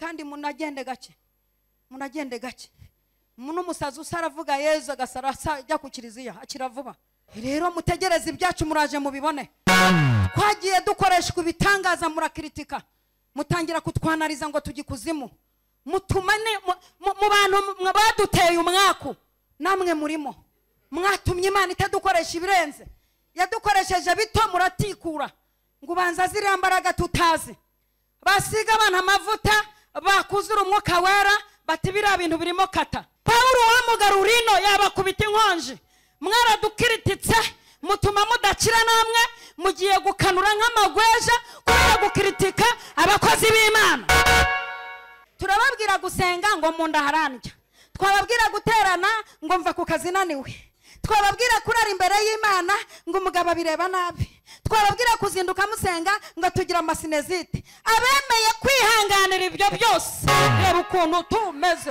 kandi munagende gake n'umusazi usaravuga Yezu agasara ajya ku kiliziya akira vuba. Rero mutegereze ibyacu muraje mubibone. Twagiye dukoreshwa ibitangaza murakritika, mutangira kutwanariza ngo tugikuzimu, mutumane mu bantu baduteye umwaku, namwe murimo mwatumye Imana itadukoresha ibirenze, yadukoresheje bito muratikura ngo banza ziriya mbaraga tutazi. Basiga abana amavuta bakuzura umwuka wera bati biriya bintu birimo kata. Pawulo wamugarurino yabakubita inkonje, mwaradukirititse mutuma mudakira, namwe mugiye gukanura nk'amagweja kubera gukritika abakozi b'Imana. Turababwira gusenga ngo munda harandya, twababwira guterana ngo mva ku kazi naniwe, twababwira kurara imbere y'Imana ngo umugabo bireba nabi, twababwira kuzinduka musenga ngo tugira amasinezite. Abemeye kwihanganira ibyo byose reba ukuntu tumeze.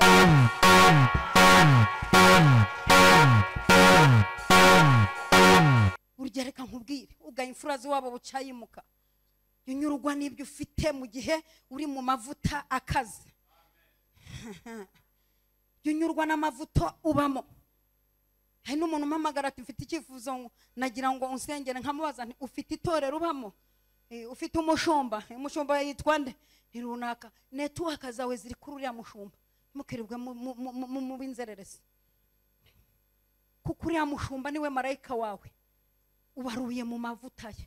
Urgereka nkubwire ugaye imfurazi wabo bucayimuka, yunyurugwa n'ibyo ufite mu gihe uri mu mavuta akaze. Yunyurwa n'amavuta ubamo. Hari n'umuntu umpamagara ati mfite icyifuzo nagira ngo unsengere, nkamubaza nti ufite itorero ubamo? Ufite umushumba yitwa nde? Runaka. Network zawe ziri kuri uriya mushumba, mukirirwe mu binzererese, kuko uriya mushumba niwe marayika wawe ubaruye mu mavuta ye,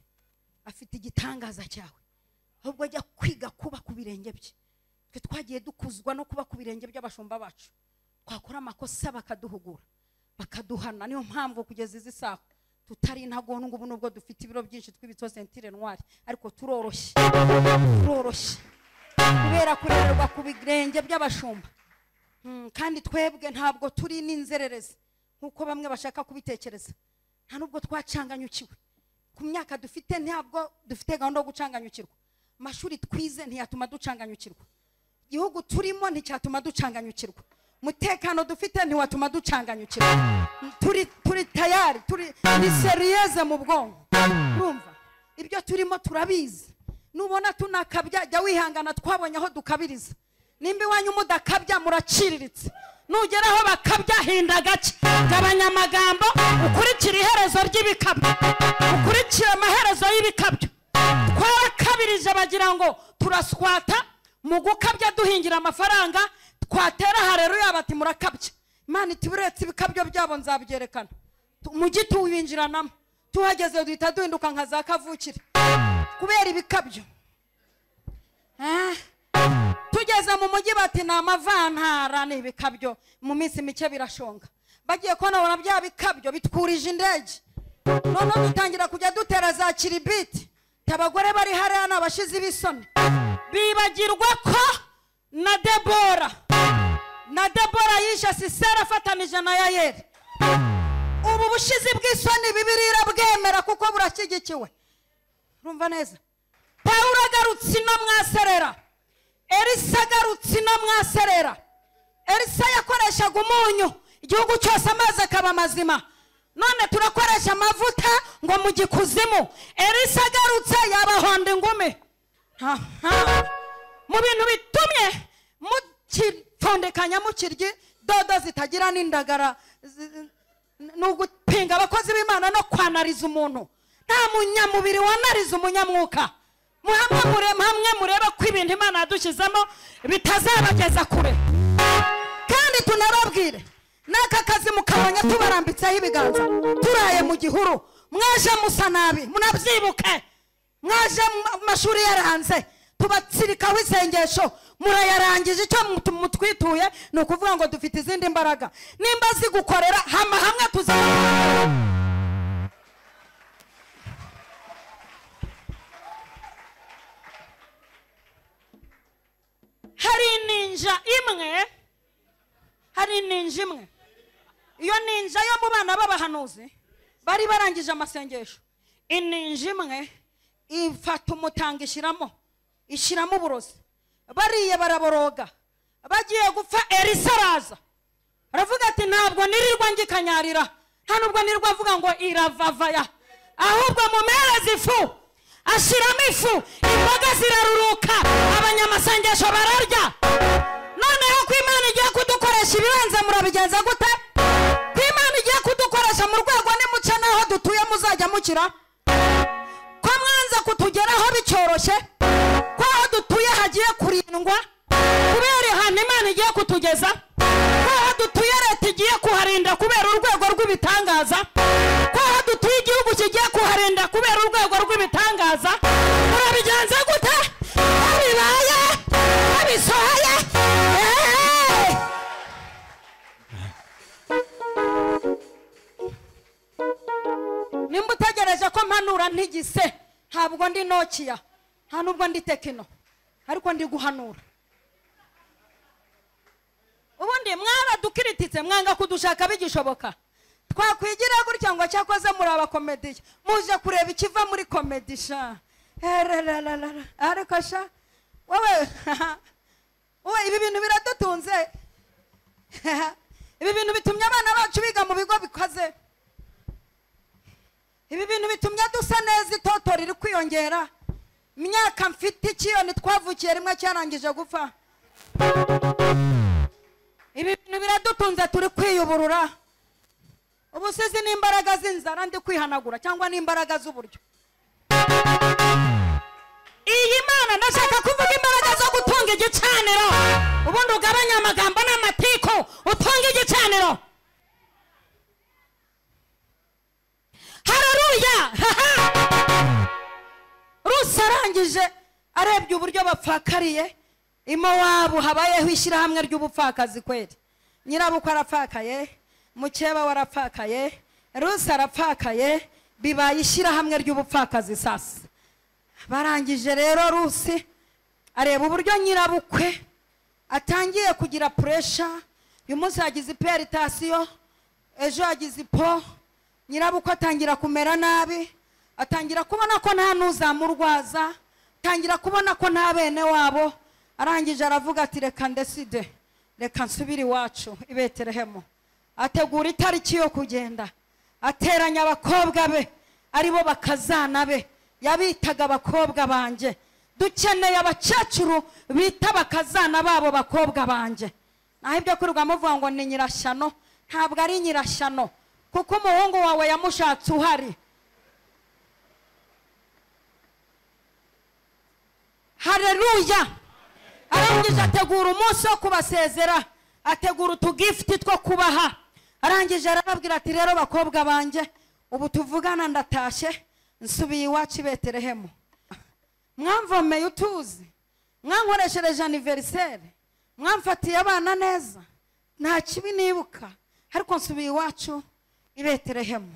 afite igitangaza cyawe. Ahubwo ajya kwiga kuba ku birenge bye. Twe twagiye dukuzwa no kuba ku birenge by'abashumba bacu, twakora amakosa bakaduhugura bakaduhana. Niyo mpamvu kugeza izi saha tutari ntagona ngo nubwo dufite ibiro byinshi twibitso sentire noire, ariko turoroshye kubera kurererwa ku birenge by'abashumba. Kandi twebwe ntabwo turi n'inzerereze nkuko bamwe bashaka kubitekereza. Nta nubwo twacanganyukiwe ku myaka dufite, ntabwo dufite gahunda yo gucanganyukirwa. Amashuri twize ntiyatuma ducanganyukirwa, igihugu turimo nticyatuma ducanganyukirwa, mutekano dufite ntiwatuma ducanganyukirwa. Turi tayari, ni serieze mu bwonko. Urumva ibyo turimo turabizi. Nubona tunakabya jya wihangana, twabonye aho dukabiriza. Nimba iwanyu mudakabya muraciriritse, nugeraho bakabya hinda gace, gabanya amagambo, ukurikira iherezo ry'ibikabyo, ukurikira amaherezo y'ibikabyo. Twarakabirije bagira ngo turaswata mu gukabya duhingira amafaranga, twatera hareruya bati murakabya. Imana iti buretse ibikabyo byabo nzabyerekana, mu giti winjiranamo, tuhageze duhita duhinduka nka za kavukire kubera ibikabyo. Tugeze mu mujyi bati na amavantara n'ibikabyo, mu minsi mike birashonga. Bagiye kubona bya bikabyo bitwurije indege, none dutangira kujya dutera za kiribiti. Abagore bari hariya n'abashizi b'isoni bibagirwa ko na Debora yishe Sisera afatanije na Yayeli. Ubu bushizi bw'isoni Bibiliya bwemera kuko burashyigikiwe. Urumva neza? Pawulo agarutse no mwaserera, Elisa agarutse no mwaserera. Elisa yakoreshaga umunyu igihugu cyose amazi akaba mazima, none turakoresha amavuta ngo mu gikuzimu. Elisa agarutse yabahonda ingumi. Mu bintu bitumye mukifondekanya mukiryi dodo zitagira n'indagara, n'ugupinga abakozi b'Imana no kwanariza umuntu. Nta munyamubiri wanariza umunyamwuka. Hamwe murebe ko ibintu Imana yadushyizemo bitazabageza kure. Kandi tunababwire n'aka kazi mukabanya tubarambitseho ibiganza, turaye mu gihuru, mwaje musa nabi, munabyibuke. Mwaje amashuri yaranze, tubatsirikaho isengesho, murayarangije. Icyo mutwituye ni ukuvuga ngo dufite izindi mbaraga. Nimba zigukorera hamwe tuzabona. Hari ninja imwe. Iyo ninja yo mu bana b'abahanuzi bari barangije amasengesho. Ininja imwe ifata umutanga ishiramo uburozi. Bariye baraboroga, bagiye gupfa. Elisa araza aravuga ati ntabwo nirirwa ngikanyarira, nta nubwo nirirwa avuga ngo iravavaya, ahubwo mumereze ifu. Ashiramo ifu, imboga ziraruruka, abanyamasengesho bararya. gukoresha ibirenze murabigenza gute? Ko Imana igiye kudukoresha mu rwego nimuca naho dutuye muzajya mukira? Ko mwanze kutugeraho bicyoroshye? Ko aho dutuye hagiye kurindwa kubera ahantu Imana igiye kutugeza? Ko aho dutuye leta igiye kuharinda kubera urwego rw'ibitangaza? Ko aho dutuye igihugu kigiye kuharinda kubera urwego rw'ibitangaza? Murabigenza gute? Bibaye bisohoye. Nimba utegereje ko mpanura ntigise, ntabwo ndi Nokia, nta nubwo ndi Tekino, ariko ndi guhanura. Ubundi mwaradukirititse mwanga kudushaka bigishoboka. Twakwigira gutya ngo cyakoze muri abakomediye muje kureba ikiva muri komedi sha. Ariko sha wowe ibi bintu biradutunze. Ibi bintu bitumye abana bacu biga mu bigo bikaze. Ibi bintu bitumye dusa neza, itoto riri kwiyongera. Imyaka mfite ikiyoni twavukiye rimwe cyarangije gupfa. Ibi bintu biradutunze, turi kwiyuburura. Ubusizi n'imbaraga z'inzara ndi kwihanagura cyangwa n'imbaraga z'uburyo. Iyi Mana ndashaka kuvuga imbaraga zo gutunga igicaniro. Ubundi ugabanya amagambo n'amatiko utunga igicaniro. Haleluya. Rusarangije arebye uburyo bapfakariye Imowabu habayeho ishyirahamwe ry'ubupfakazi kweri. Nyirabukwe arapfakaye, mukeba warapfakaye, Rusi arapfakaye, bibaye ishyirahamwe ry'ubupfakazi sasa. Barangije rero Rusi areba uburyo nyirabukwe atangiye kugira pressure. Uyu munsi yagize hypertension, ejo yagize ipo. Nyirabukwe atangira kumera nabi, atangira kubona ko nta nuzamurwaza, atangira kubona ko nta bene wabo. Arangije aravuga ati reka ndeside, reka nsubire iwacu i Betelehemu. Ategura itariki yo kugenda, ateranya abakobwa be aribo bakazana be, yabitaga abakobwa banje. Dukeneye abacecuru bita bakazana babo bakobwa banje. Naho ibyo kuruga muvuga ngo ni nyirashyano, ntabwo ari nyirashyano, kuko umuhungu wawe yamushatse uhari. Haleluya. Arangije ategura umunsi wo kubasezera, ategura utugifti two kubaha. Arangije arababwira ati rero bakobwa banje, ubu tuvugana ndatashe, nsubiye iwacu i Betelehemu. Mwamvomeye utuzi, mwankoreshereje anniversaire, mwamfatiye abana neza, nta kibi nibuka, ariko nsubiye iwacu i Betelehemu.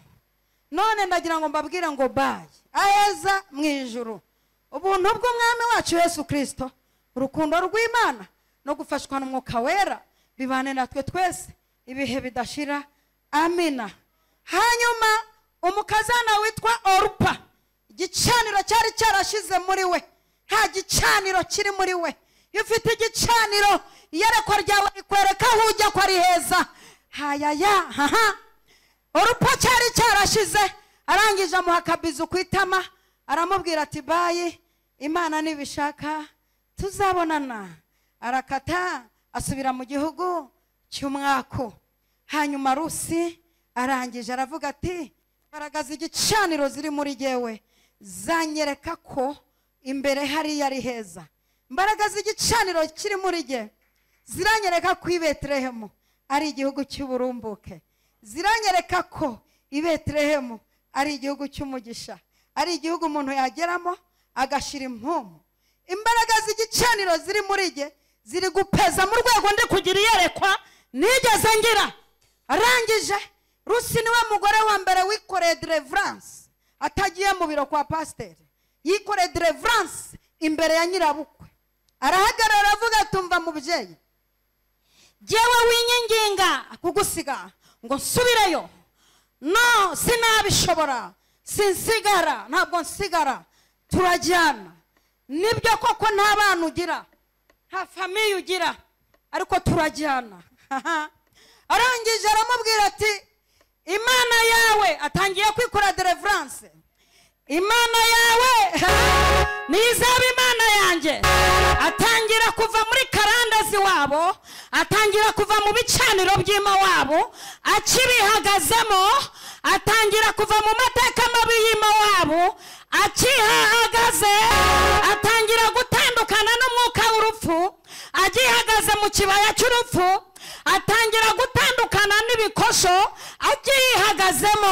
None ndagira ngo mbabwire ngo baye aheza mu ijuru. Ubuntu bw'Umwami wacu Yesu Kristo, urukundo rw'Imana no gufashwa n'Umwuka Wera bibane natwe twese ibihe bidashira. Amina. Hanyuma umukazana witwa Orupa, igicaniro cyari cyarashize muri we, nta gicaniro kiri muri we. Iyo ufite igicaniro iyerekwa ryawe rikwereka aho ujya ko ari heza. Hayaya. Orupa cyari cyarashize, arangije amuha akabizu ku itama, aramubwira ati bayi, Imana nibishaka tuzabonana. Arakata asubira mu gihugu cy'umwako. Hanyuma Rusi arangije aravuga ati imbaraga z'igicaniro ziri muri jyewe zanyereka ko imbere hari yari heza. Imbaraga z'igicaniro kiri muri jye ziranyereka ko i Betelehemu ari igihugu cy'uburumbuke. Ziranyereka ko i Betelehemu ari igihugu cy'umugisha, ari igihugu umuntu yageramo agashira impumu. Imbaraga z'igicaniro ziri muri jye ziri gupeza mu rwego ndi kugira iyerekwa nigeze ngira. Arangije Rusi niwe mugore wa mbere wikoreye deliverance, atagiye mu biro kwa pasiteri, yikoreye deliverance imbere ya nyirabukwe. Arahagarara avuga tumva mubyeyi, jyewe winyinginga kugusiga ngo nsubireyo, no sinabishobora, sinsigara, ntabwo nsigara, turajyana. Nibyo koko nta bana ugira, nta famiye ugira, ariko turajyana. Arangije aramubwira ati Imana yawe, atangiye kwikora deliverance, Imana yawe nizaba Imana yanjye. Atangira kuva muri karandazi wabo atangira kuva mu bicaniro by'Imowabu akibihagazemo, atangira kuva mu mateka mabi y'Imowabu akihahagaze, atangira gutandukana n'umwuka w'urupfu agihagaze mu kibaya cy'urupfu, atangira gutandukana n'ibikosho agihagazemo.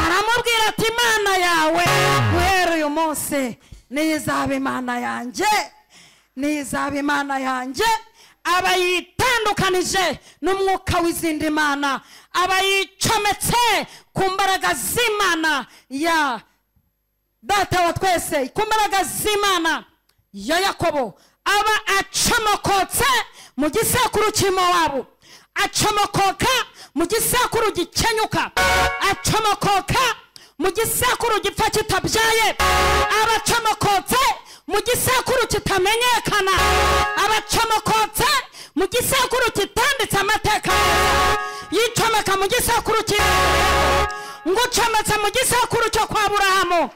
Aramubwira ati Imana yawe guhera uyu munsi nizaba Imana yanjye, nizaba Imana yanjye. Aba yitandukanije n'umwuka w'izindi mana, aba yicometse ku mbaraga z'Imana ya Data wa twese, ku mbaraga z'Imana ya Yakobo. Aba acomokotse mu gisekuru cy'Imowabu, acomokoka mu gisekuru gikenyuka, acomokoka mu gisekuru gipfa kitabyaye, abacomokotse mu gisekuru kitamenyekana, abacomokotse mu gisekuru kitanditse amateka, yicomeka mu gisekuru ngucometse mu gisekuru cyo kwa Aburahamu,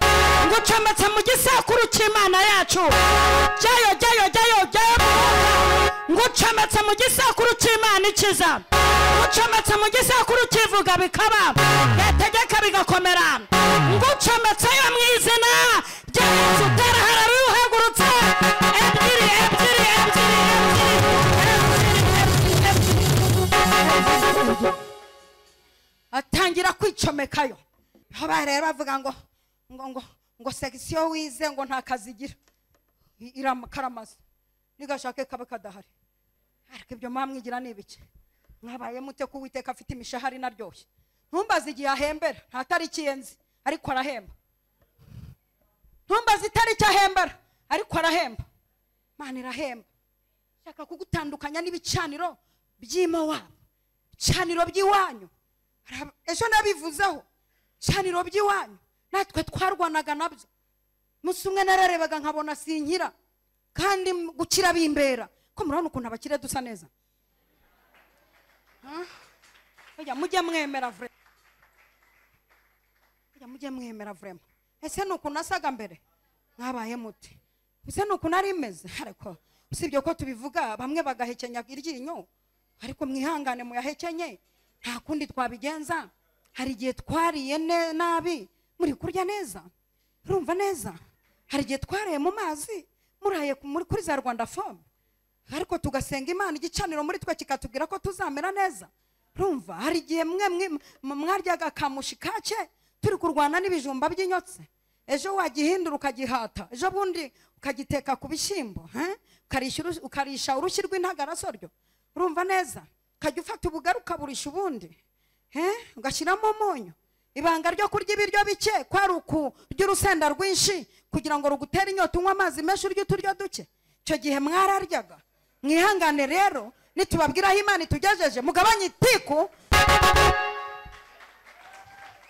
ngucometse mu gisekuru cy'Imana yacu, jayo ngucometse mu gisekuru cy'Imana ikiza, ngucometse mu gisekuru kivuga bikaba, yategeka bigakomera, ngucometse yo mu izina rya Yesu. Tera haleluya, uhagurutse ebyiri. Atangira kwicomekayo. Haba rero bavuga ngo section wize ngo nta kazi igira, irakaramaza nigashake kabe kadahari. Ariko ibyo mwamwigira nibiki? Mwabaye mute ko Uwiteka afite imishahari naryoshye? Ntumbaze igihe ahembera, nta tariki yenzi ariko arahemba. Ntumbaze itariki ahembera ariko arahemba. Mana irahemba. Shaka kugutandukanya n'ibicaniro by'Imowabu, bicaniro by'iwanyu. Ejo nabivuzeho, bicaniro by'iwanyu natwe twarwanaga nabyo. Musi umwe nararebaga nkabona sinkira, kandi gukira bimbera. Ko murabona ukuntu abakire dusa neza? Oya mujye mwemera vrema. Oya mujye mwemera vrema. Ese nuko nasaga mbere? Mwabaye muti. Ese nuko nari meze? Ariko usibye ko tubivuga bamwe bagahekenya iryinyo, ariko mwihangane muyahekenye. Nta kundi twabigenza. Hari igihe twariye nabi muri kurya neza, urumva neza. Hari igihe twariye mu mazi muraye muri kuri za Rwanda Fome, ariko tugasenga Imana igicaniro muri twe kikatubwira ko tuzamera neza. Urumva hari igihe mwaryaga kamushi kake turi kurwana n'ibijumba by'inyotse, ejo wagihindura ukagihata, ejo bundi ukagiteka ku bishyimbo, ukarisha urushyi rw'intagarasoryo. Urumva neza, ukajya ufata ubugari ukaburisha ubundi, ugashyiramo umunyu. Ibanga ryo kurya ibiryo bike kwari ukurya urusenda rwinshi kugira ngo rugutere inyota, unywa amazi menshi, urya uturyo duke. Icyo gihe mwararyaga. Mwihangane rero, nitubabwira aho Imana itugejeje mugabanye itiku,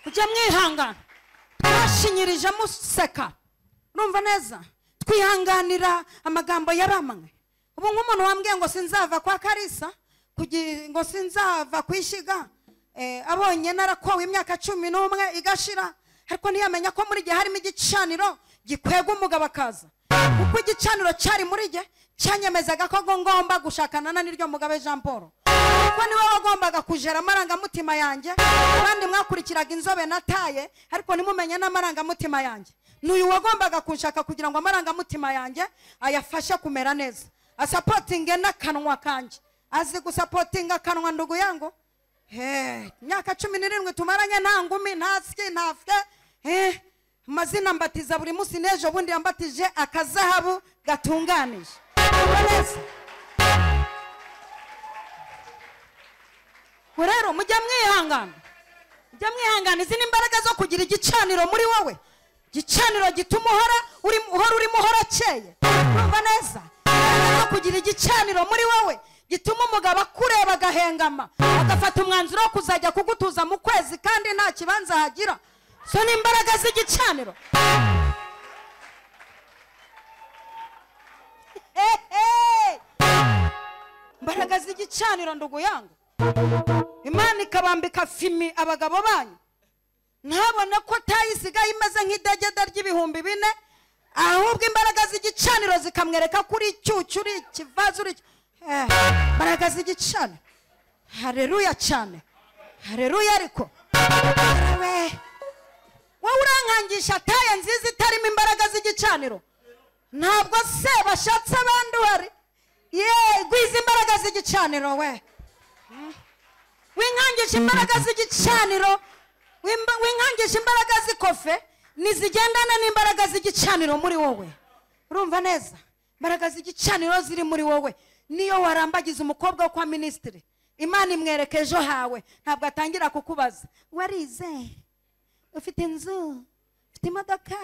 ujye mwihangana. Twashinyirije museka, urumva neza, twihanganira amagambo ya bamwe. Ubu nk'umuntu wambwiye ngo sinzava kwa Karisa, ngo sinzava kwishiga, abonye narakowe imyaka 11 igashira, ariko ntiyamenya ko muri gihe harimo igicaniro gikwega umugabo akaza. Kuko igicaniro cyari muri gihe cyanyemezaga ko ngomba gushakana n'iryo Mugabe Jean Paul, kuko niwe wagombaga kujera amarangamutima yanjye. Kandi mwakurikiraga inzobe nataye, ariko nimumenye n'amarangamutima yanjye. N'uyu wagombaga kunshaka kugira ngo amarangamutima yanjye ayafashe kumera neza, asapotinge n'akanwa kanjye. Azi gusapotinga akanwa ndugu yangu. Myaka 17 tumaranye nta ngumi, nta ski, nta fye. Mazina mbatiza buri munsi, nejo bundi yambatije akazahabu gatunganije. Rero mujye mwihangana, mujye mwihangana. Izi ni imbaraga zo kugira igicaniro muri wowe, igicaniro gituma uhora akeye. Urumva neza, zo kugira igicaniro muri wowe gituma umugabo akureba agahengama, agafata umwanzuro wo kuzajya kugutuza mu kwezi kandi nta kibanza hagira. So ni imbaraga z'igicaniro. Imbaraga z'igicaniro ndugu yangu. Imana ikabambika fimi abagabo banyu, ntabone ko tayisigaye imeze nk'idegeda ry'ibihumbi 4, ahubwo imbaraga z'igicaniro zikamwereka kuri cyucyuri kivazo. Imbaraga imbaraga z'igicaniro. Haleluya cyane, haleluya. Ariko wowe urankangisha taye nziza itarimo imbaraga z'igicaniro. Ntabwo se bashatse abandi wari gwiza imbaraga z'igicaniro. We winkangisha imbaraga z'igicaniro, winkangisha imbaraga z'ikofe nizigendana n'imbaraga z'igicaniro muri wowe. Urumva neza? Imbaraga z'igicaniro ziri muri wowe. Niyo warambagiza umukobwa wo kwa ministry, Imana imwereke ejo hawe, ntabwo atangira kukubaza warize, ufite inzu, ufite imodoka,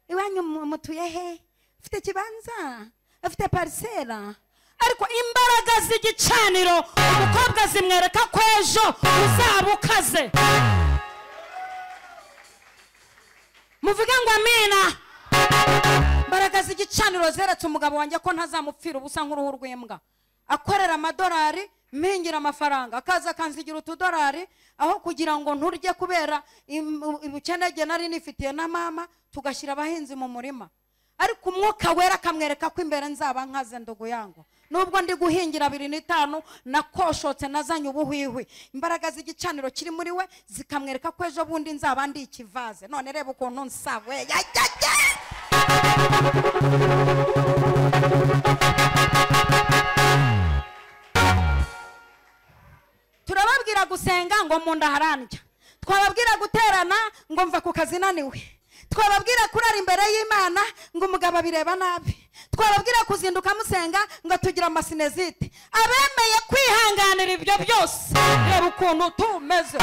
iwanyu mutuye he, ufite kibanza, ufite parcela. Ariko imbaraga z'igicaniro umukobwa zimwereka ko ejo uzaba ukaze. Muvuga ngo amina. Imbaraga z'igicaniro zeretse umugabo wanjye ko ntazamupfira ubusa nk'uruhu rw'imbwa. Akorera amadolari, mpingira amafaranga, akaza kanzigira utudolari aho kugira ngo nturye kubera ubukenege nari nifitiye na mama, tugashyira abahinzi mu murima. Ariko umwuka wera akamwereka ko imbere nzaba nkaze ndogo yangu. Nubwo ndi guhingira 25 nakoshotse nazanye ubuhwihwi. Imbaraga z'igicaniro kiri muri we zikamwereka ko ejo bundi nzaba ndi ikivaze. None reba ukuntu nsawe. Turababwira gusenga ngo munda harandya. Twababwira guterana ngo mva ku kazi naniwe. Twababwira kurara imbere y'Imana ngo umugabo abireba nabi. Twababwira kuzinduka musenga ngo tugira amasinezite. Abemeye kwihanganira ibyo byose reba ukuntu tumeze.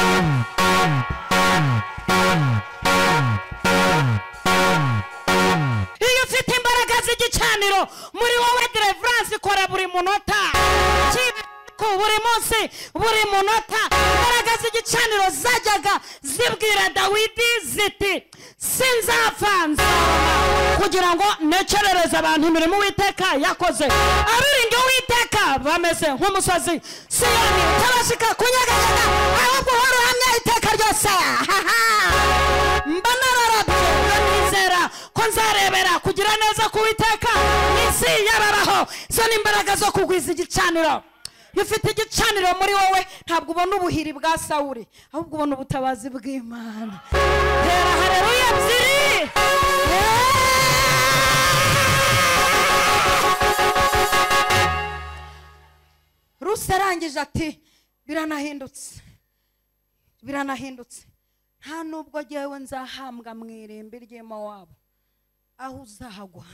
Iyo ufite imbaraga z'igicaniro muri wowe, deliverance ikora buri munota, buri munsi, buri munota. Imbaraga z'igicaniro zajyaga zibwira Dawidi ziti sinzapfa kugira ngo necerereze abantu imirimo Uwiteka yakoze. Abiringiye Uwiteka bameze nk'umusozi Siyoni utabashika kunyeganyega, ahubwo uhora uhamya iteka ryose. Mba nararabye nizera ko nzarebera kugira neza k'Uwiteka n'isi y'ababaho. Izo ni imbaraga zo kugwiza igicaniro. Ufite igicaniro muri wowe ntabwo ubona ubuhiri bwa Sawuli, ahubwo ubona ubutabazi bw'Imana. Hera haleluya byiri. Rusi arangije ati biranahindutse, biranahindutse. Nta nubwo jyewe nzahambwa mu irimbi ry'Imowabu, aho uzagwa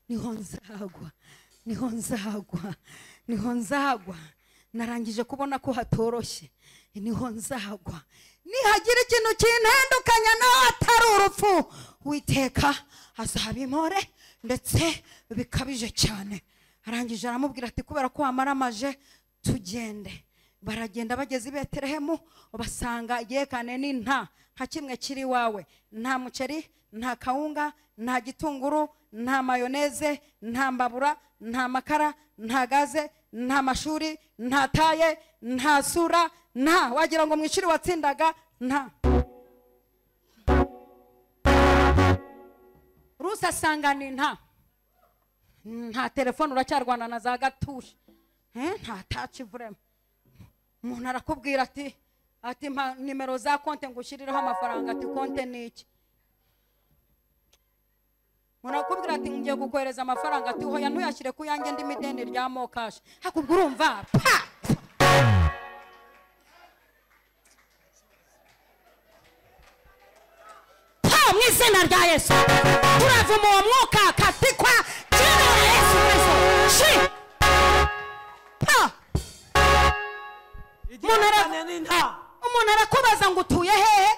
niho nzagwa, niho nzagwa, niho nzagwa. Narangije kubona ko hatoroshye, niho nzagwa. Nihagira ikintu kintandukanya nawe atari urupfu, Uwiteka azabimore ndetse bikabije cyane. Arangije aramubwira ati kubera ko wamaramaje tugende. Baragenda bageze i Betelehemu, basanga yekane ni nta kimwe kiri wawe. Nta muceri, nta kawunga, nta gitunguru, nta mayoneze, nta mbabura, nta makara, nta gaze, nta mashuri, nta taye, nta sura, nta wagira ngo mwishuri watsindaga, nta. Rusi asanga ni nta telefone, uracyarwana na za gatushe, nta taci vrema. Umuntu arakubwira ati mpa nimero za konte ngushyirireho amafaranga. Ati konte ni iki? Murakubwira ati ngiye gukohereza amafaranga. Ati hoya ntuyashyire ku yanjye ndi mideni rya mokash. Hakubwo urumva mu izina rya Yesu turavuma uwo mwuka katikwa jina la Yesu Kristo. Umuntu arakubaza ngo utuye hehe,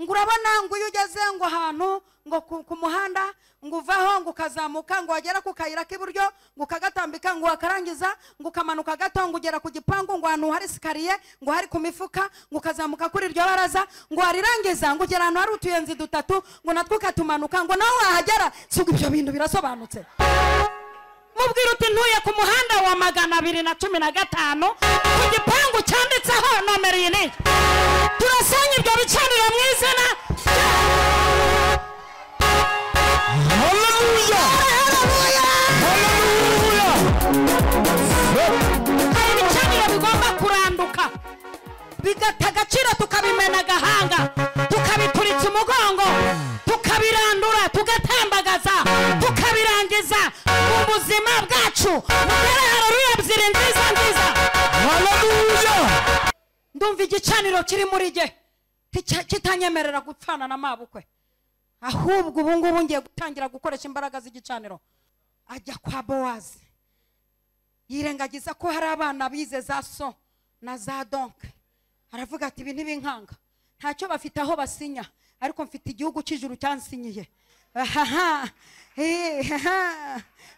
ngo urabona ngo iyo ugeze ngo ahantu ngo ku muhanda ngo uvaho ngo ukazamuka ngo wagera ku kayira k'iburyo ngo ukagatambika ngo wakarangiza ngo ukamanuka gato ngo ugera ku gipangu ngo ahantu hari sikariye ngo hari ku mifuka ngo ukazamuka kuri iryo baraza ngo warirangiza ngo ugera ahantu hari utuyenzi dutatu ngo natwo ukatumanuka ngo nawe wahagera. Suko ibyo bintu birasobanutse. Mubwira uti ntuye ku muhanda wa 215 ku gipangu cyanditseho nomero iyi. Turasenya ibyo bicaniro mu izina. Haleluya, haleluya, haleluya. Ibicaniro tukabigata agaciro tukabimena agahanga tukabituritsa umugongo tukabirandura tugatambagaza tukabirangiza mu buzima bwacu mugere haleluya ebyiri nziza nziza. Haleluya. Ndumva igicaniro kiri muri jye kitanyemerera gupfana na mabukwe, ahubwo ubu ngubu ngiye gutangira gukoresha imbaraga z'igicaniro. Ajya kwa Bowazi yirengagiza ko hari abana bize za so na za donke, aravuga ati ibi ntibinkanga, ntacyo bafite aho basinya, ariko mfite igihugu cy'ijuru cyansinyiye.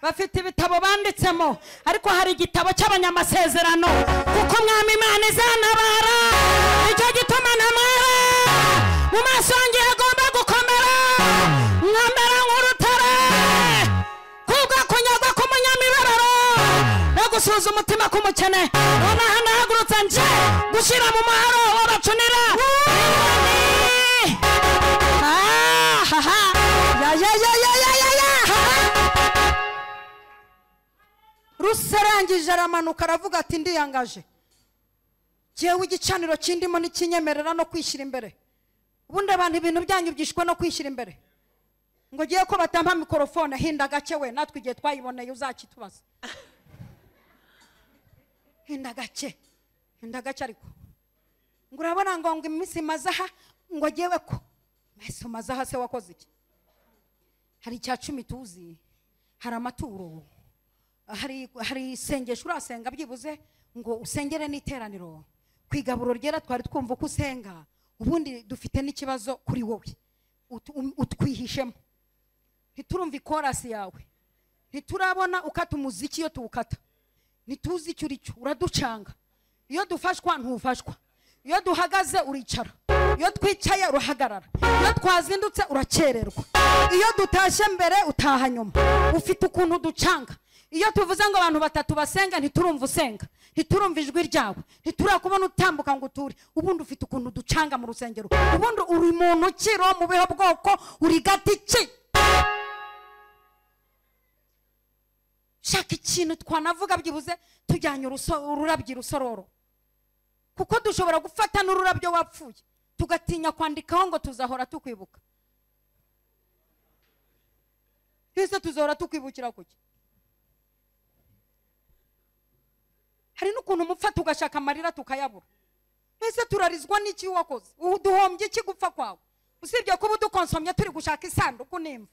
Bafite ibitabo banditsemo, ariko hari igitabo cy'abanyamasezerano, kuko Mwami Imana izantabara. Nicyo gituma ntamara mu maso yanjye hagomba gukomera, nkamera nk'urutare kubwo kunyagwa k'umunyamibabaro no gusuza umutima k'umukene. Nonaha nahagurutse nje gushyira mu muharo w'abacunira. Rusarangije aramanuka aravuga ati ndiyangaje, jewe igicaniro kindimo n'ikinyemerera no kwishyira imbere. Ubundi abantu ibintu byanyu byishwe no kwishyira imbere, ngo giye ko batampa mikrofone. Hinda gake we, natwe igihe twayiboneye uzakitubaza. Hinda gake ariko ngo urabona ngo iminsi mazaha ngo giyewe ko mbese mazaha se wakoze iki? Hari icya 10 tuzi, hari amaturo, hari isengesho urasenga byibuze ngo usengere n'iteraniro. Kwigaburo ryera twari twumva ko usenga, ubundi dufite n'ikibazo kuri wowe utwihishemo. Ntiturumva ikorasi yawe, ntiturabona ukata umuziki iyo tuwukata, ntituzi icyo uri cyo, uraducanga. Iyo dufashwa ntufashwa, iyo duhagaze uricara, iyo twicaye urahagarara, iyo twazindutse urakererwa, iyo dutashe mbere utaha nyuma. Ufite ukuntu ducanga. Iyo tuvuze ngo abantu batatu basenga ntiturumva usenga, ntiturumva ijwi ryawe, ntiturakubona utambuka ngo uture. Ubundi ufite ukuntu ducanga mu rusengero. Ubundi uri muntu kiro mu biho bwoko, uri gati ki? Shaka ikintu twanavuga byibuze tujyanye ururabyo rusororo, kuko dushobora gufata n'ururabyo wapfuye tugatinya kwandikaho ngo tuzahora tukwibuka. Ese tuzahora tukwibukira kuki? Hari n'ukuntu mupfa tugashaka amarira tukayabura. Ese turarizwa n'iki wakoze? Uduhombye iki gupfa kwawe? Usibye kuba dukonsomye turi gushaka isanduku nimva.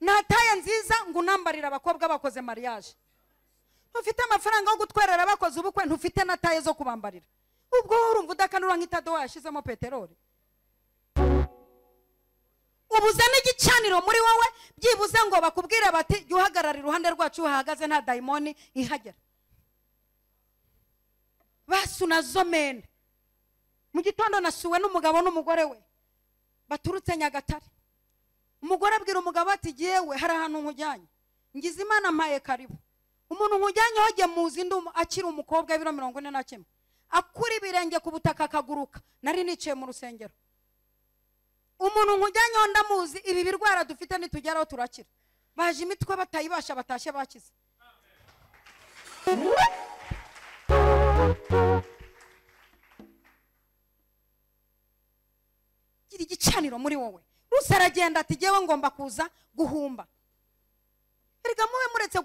Nataye nziza ngo nambarira abakobwa bakoze mariage. Ufite amafaranga yo gutwerera abakoze ubukwe, ntufite nataye zo kubambarira. Ubwo urumva udakanura nk'itado washizemo peteroli. Ubuze n'igicaniro muri wowe, byibuze ngo bakubwire bati jya uhagarara iruhande rwacu uhagaze nta daimoni ihagera. Basuna zomene. Mu gitondo nasuwe n'umugabo n'umugore we baturutse Nyagatare. Umugore abwira umugabo ati jewe hari ahantu nkujyanye, ngize Imana mpaye karibu. Umuntu nkujyanye hoge muzi ndumu akiri umukobwa w'ibiro 41, akuri ibirenge ku butaka akaguruka. Nari niciye mu rusengero. Umuntu nkujyanye ndamuzi, ibi birwara dufite nitugeraho turakira. Baje imitwe batayibasha batashye bakize. Kiri gicaniro muri wowe. Rusaragenda ati jewe ngomba kuza guhumba. Erega mube muretse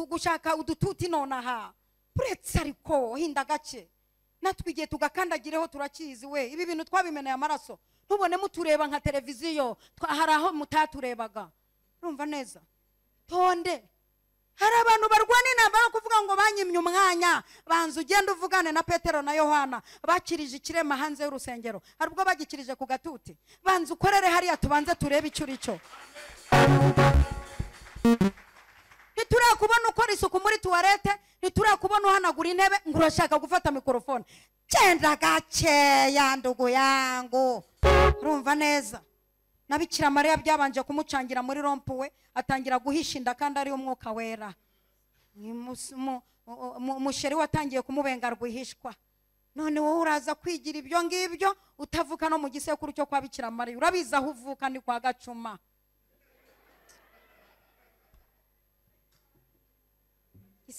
gushaka udututi nonaha. Uretse ariko hinda gake. Natwe igihe tugakandagireho turakizi we. Ibi bintu twabimeneye amaraso. Ntubone mutureba nka televiziyo, hari aho mutaturebaga. Urumva neza? Tonde. Hari abantu barwana intambara kuvuga ngo banyimye umwanya, banza ugenda uvugane na Petero na Yohana, bakirije ikirema hanze y'urusengero. Hari ubwo bagikirije ku gatuti. Banza ukorere hariya tubanze turebe icyo uri cyo. Ntiturakubona ukora isuku muri tuwarete, ntiturakubona uhanagura intebe, ngo urashaka gufata mikrofone. Genda gake yandugu yangu. Urumva neza? Na Bikira Mariya byabanje kumucangira muri rompuwe, atangira guhisha inda kandi ari umwuka wera. Umusheri watangiye kumubenga rwihishwa. None wowe uraza kwigira ibyo ngibyo utavuka no mu gisekuru cyo kwa Bikira Mariya. Urabiza aho uvuka ni kwa Gacuma.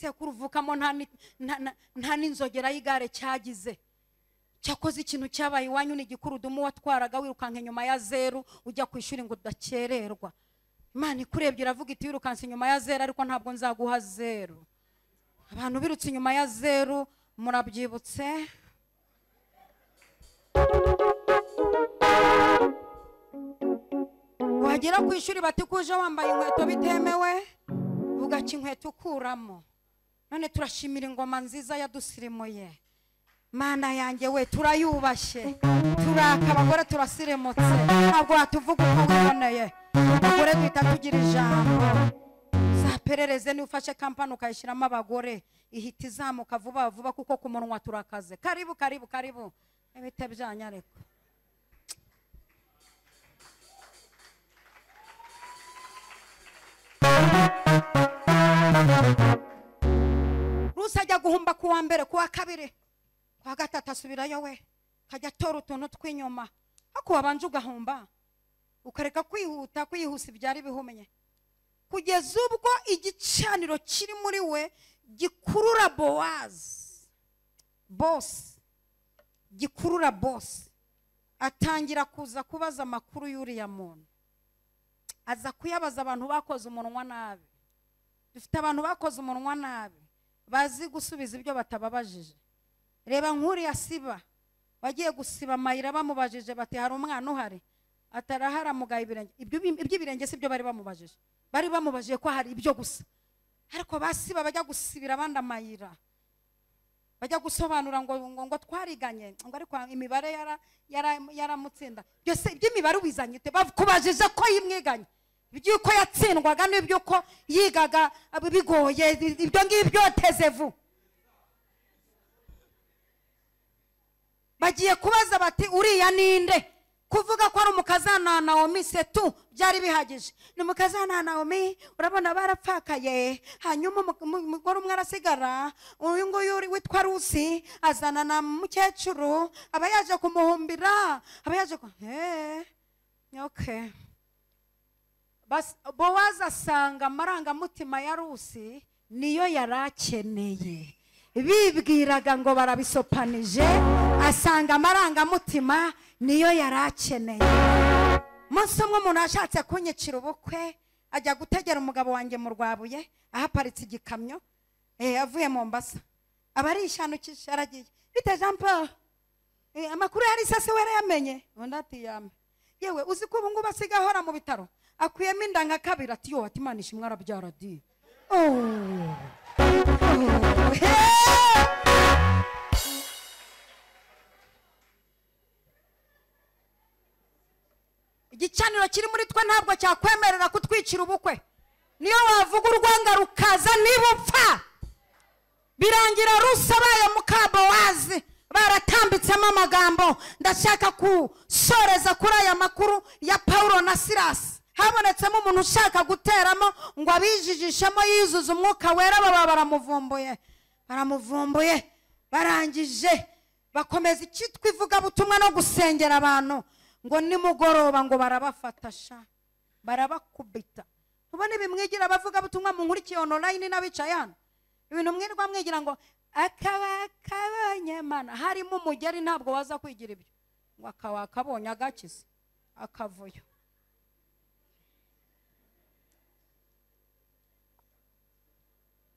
igisekuru uvukamo nta n'inzogera y'igare cyagize. Cyakoze ikintu cyabaye iwanyu ni igikurudumu watwaraga wirukanka inyuma ya zeru ujya ku ishuri ngo udakererwa. Imana ikurebye iravuga iti wirukanse inyuma ya zeru ariko ntabwo nzaguha zeru. Abantu birutse inyuma ya zeru murabyibutse. Wagera ku ishuri bati kuje wambaye inkweto bitemewe ugaca inkweto ukuramo. None turashimira ingoma nziza yadusirimuye. Mana yanjye we turayubashye, turaka abagore turasirimutse, ntabwo watuvuga uko wiboneye. Abagore duhita tugira ijambo. Zaperereze ni ufashe kampani ukayishyiramo abagore ihita izamuka vuba vuba kuko ku munwa turakaze. Karibu karibu karibu ebite byanyareko. Rusajya guhumba kuwa mbere kuwa kabiri kwa gatatu asubirayo we kajya tora utuntu twinyuma ako wabanje ugahumba ukareka kwihuse ibyari bihumenye kugeza ubwo igicaniro kiri muri we gikurura boss atangira kuza kubaza amakuru y'uriya muntu. Aza kuyabaza abantu bakoze umunwa nabi. Dufite abantu bakoze umunwa nabi bazi gusubiza ibyo batababajije. Reba nkuri yasiba wagiye gusiba mayira bamubajije bati hari umwana uhari atarahara mugaye ibirenge. Iby'ibirenge si byo bari bamubajije, bari bamubajije ko hari ibyo gusa. Ariko basiba bajya gusibira abandi amayira, bajya gusobanura ngo twariganye ngo ariko imibare yaramutsinda. Byose iby'imibare ubizanye ute? Bakubajije ko yimwiganye, ibyuko yatsindwaga n'ibyuko yigaga bigoye, ibyo ngibyo tezevu. Bagiye kubaza bati uriya ninde? Kuvuga ko ari umukazana Naomi setu byari bihagije. Ni umukazana Naomi urabona barapfakaye, hanyuma umugore umwe arasigara, uyu nguyu witwa Rusi azana na mukecuru aba yaje kumuhumbira, aba yaje okay. Bas Bowazi asanga amarangamutima ya Rusi niyo yarakeneye. Bibwiraga ngo barabisopanije, asanga amarangamutima niyo yarakeneye. Munsi umwe umuntu ashatse kunyicira ubukwe ajya gutegera umugabo wanjye mu Rwabuye ahaparitse igikamyo avuye Mombasa. Abari ishanukisha aragiye bite Jean Paul amakuru yari sase wera yamenye undi ati yame yewe uzi ko ubu ngubu asigaye ahora mu bitaro akuyemo inda nka kabiri ati yo ati Imana ishimwe arabyara di. Igicaniro kiri muri twe ntabwo cyakwemerera kutwicira ubukwe. Niyo wavuga urwanga rukaza nibupfa birangira rusabaye mukabowazi baratambitsemo amagambo. Ndashaka kusoreza kuri aya makuru ya Paulo na Silas. Habonetsemo umuntu ushaka guteramo ngo abijijishemo yizuza umwuka wera baba baramuvumbuye barangije bakomeza icyitwa ivuga butumwa no gusengera abantu ngo nimugoroba ngo barabafatasha barabakubita. Ubone bimwigira bavuga butumwa mu nkurikiye online n'abicaye hano ibintu mwirwa mwigira ngo akabakabonye Mana harimo umugeri ntabwo waza kwigira ibyo ngo akabakabonye agakize akavuyo.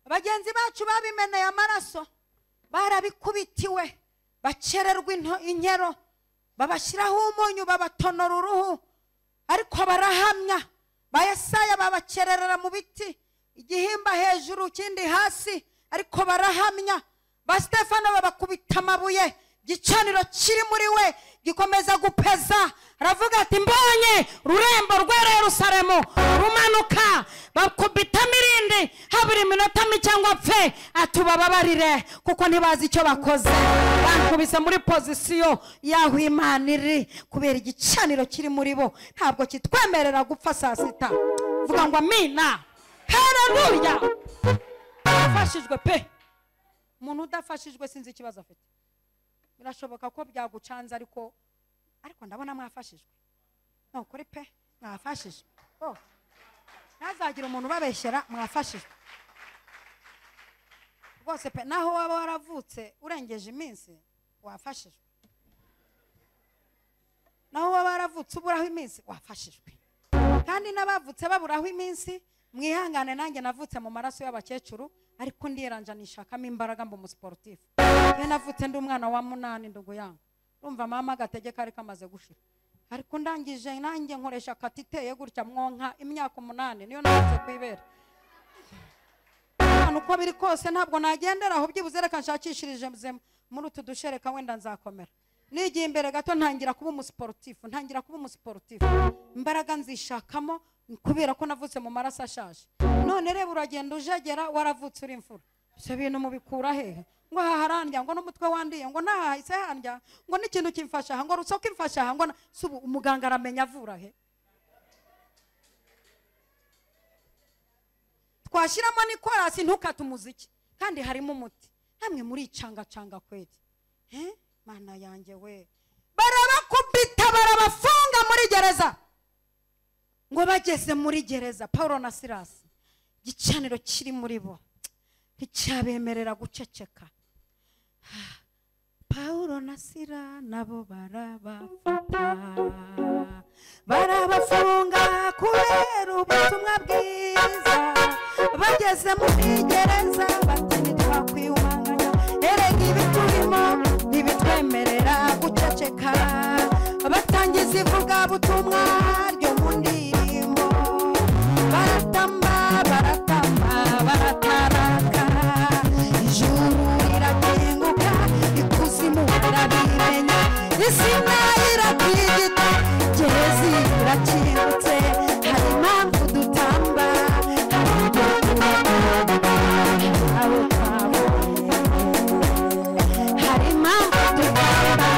Bagenzi bacu babimeneye amaraso barabikubitiwe bacererwa inkero babashyiraho umunyu babatonora uruhu ariko barahamya. Ba Yesaya babacererera mu biti igihimba hejuru kindi hasi ariko barahamya. Ba Stefano babakubita amabuye gicaniro kiri muri we gikomeza gupeza. Aravuga ati mbonye rurembo rwa Yerusalemu rumanuka bakubita mirindi habiri iminota cyangwa pfe atubababarire kuko ntibazi icyo bakoze. Bankubise muri pozisiyo yaho Imana iri kubera igicaniro kiri muri bo ntabwo kitwemerera gupfa saa sita. Vuga ngo amina haleluya. Afashijwe pe. Umuntu udafashijwe sinzi ikibazo afite. Birashoboka ko byagucanza ariko ndabona mwafashijwe. No kuri pe mwafashijwe. Ntazagira umuntu babeshyera mwafashijwe. rwose pe naho waba waravutse urengeje iminsi wafashijwe, naho waba waravutse uburaho iminsi wafashijwe, kandi n'abavutse baburaho iminsi mwihangane, nanjye navutse mu maraso y'abakecuru ariko ndiyeranja nishakamo imbaraga mbo umusportif. Ye navutse ndi umwana wa 8 ndugu yangu, urumva mama gategeka ariko amaze gushira, ariko ndangije nanjye nkoresha katiteye gutya mwonka imyaka 8 niyo navuze kwibera. Uko biri kose ntabwo nagendera aho byibuze reka nshakishirije muri utu dushereka wenda nzakomera. Nigiye imbere gato ntangira kuba umusportif, imbaraga nzishakamo kubera ko navutse mu maraso ashaje. None reba uragenda ujagera waravutse uri imfura, ibyo bintu mubikura hehe? Ngo haharandya, ngo n'umutwe wandiye, ngo nahahise handya, ngo n'ikintu kimfasha, ngo rusoka imfasha, ngo subu umuganga aramenya avura he? Twashiramo ni korasi ntukata umuziki kandi harimo umuti, namwe muri canga kweli. Mana yanjye we, barabakubita barabafunga muri gereza. Ngo bageze muri gereza Paulo na Silas, gicaniro kiri muri bo nticyabemerera guceceka. Paulo na Sila nabo barabafunga kubera ubutumwa bwiza. Bageze muri gereza bati ntitwakwiyumanganya, erega ibiturimo ntibitwemerera guceceka. Batangiza ivugabutumwa ryo mu ndirimbo, baratamba barataraka, ijuru riratenguka ikuzimu barabimenya, isi nayo iratigita, gereza irakingutse. Hari impamvu dutamba, hari impamvu dutamba.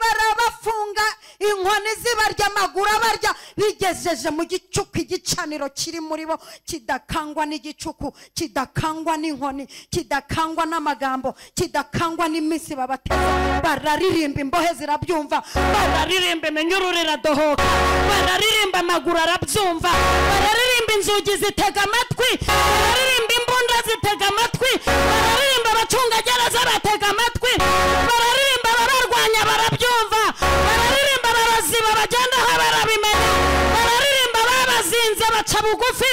Barabafunga inkoni zibarya, amaguru abarya, bigejeje mu gicuku. Igicaniro kiri muri bo kidakangwa n'igicuku, kidakangwa n'inkoni, kidakangwa n'amagambo, kidakangwa n'iminsi babateza. Bararirimba, imbohe zirabyumva, bararirimba, iminyururu iradohoka, bararirimba, amaguru arabyumva, bararirimba, inzugi zitega amatwi, bararirimba, imbunda zitega amatwi, bararirimba, abacungagereza batega amatwi, bararirimba, abarwanya barabyumva, bararirimba, baraziba bagenda aho barabimenya, bararirimba, babazinze baca bugufi,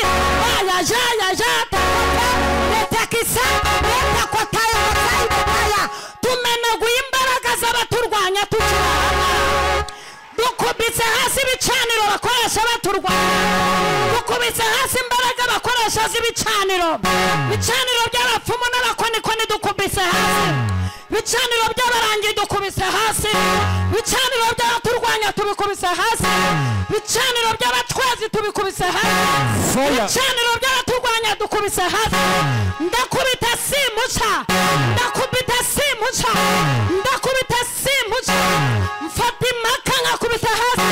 letakisa letakotayo batayibaya. Tumenaguye imbaraga z'abaturwanya tukirahana, dukubitse hasi ibicaniro bakoresha baturwanya, dukubitse hasi imbaraga bakoresha z'ibicaniro, ibicaniro by'abapfumu n'abakonikoni dukubitse hasi, ibicaniro by'abarangi dukubitse hasi, ibicaniro by'abaturwanya tubikubise hasi, ibicaniro by'abatwazi tubikubise hasi, ibicaniro by'abaturwanya dukubise hasi. Ndakubita simuca, ndakubita simuca, ndakubita simuca, mfata impaka nkakubita hasi,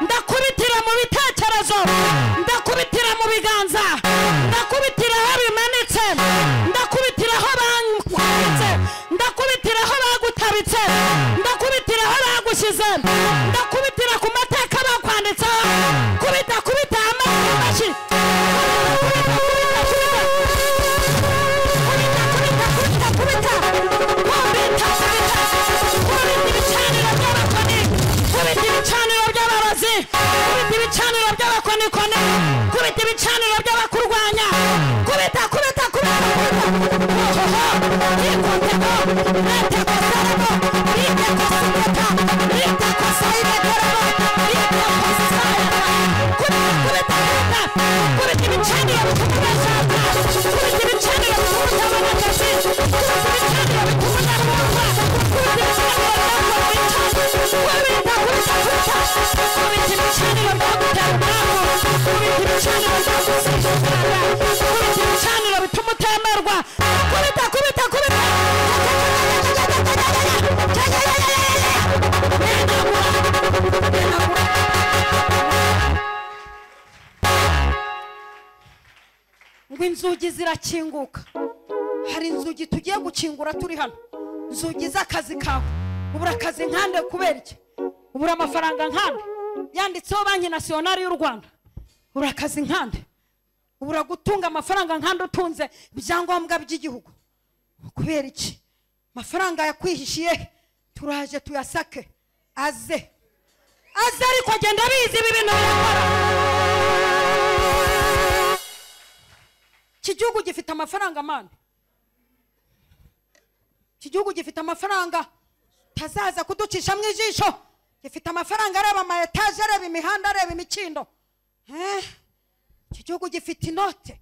ndakubitira mu bitekerezo, ndakubitira mu biganza, ndakubitira aho bimanitse, ndakubitira aho bankwanditse, ndakubitira aho bagutabitse, ndakubitira aho bagushyize, ndakubitira ku mateka bakwanditseho. Kubita kubita amashi, ibicaniro by'abarozi, kubita ibicaniro by'abakonikoni, kubita ibicaniro by'abakurwanya, kubita kubita kubita inzugi zirakinguka. Hari inzugi tugiye gukingura turi hano, inzugi z'akazi kawe. Ubura akazi nkande kubera iki? ubura amafaranga nkande yanditseho banki nationale y'u Rwanda, urakazi nkande ubura gutunga amafaranga nkande utunze ibyangombwa by'igihugu. Kubera iki? Amafaranga yakwihishiye, turaje tuyasake aze ariko agenda bizi ibi bintu yakora. Iki gihugu gifite amafaranga mani, iki gihugu gifite amafaranga tazaza kuducisha mu ijisho. Gifite amafaranga areba ama etaje, areba imihanda, areba imikindo. Iki gihugu gifite inote,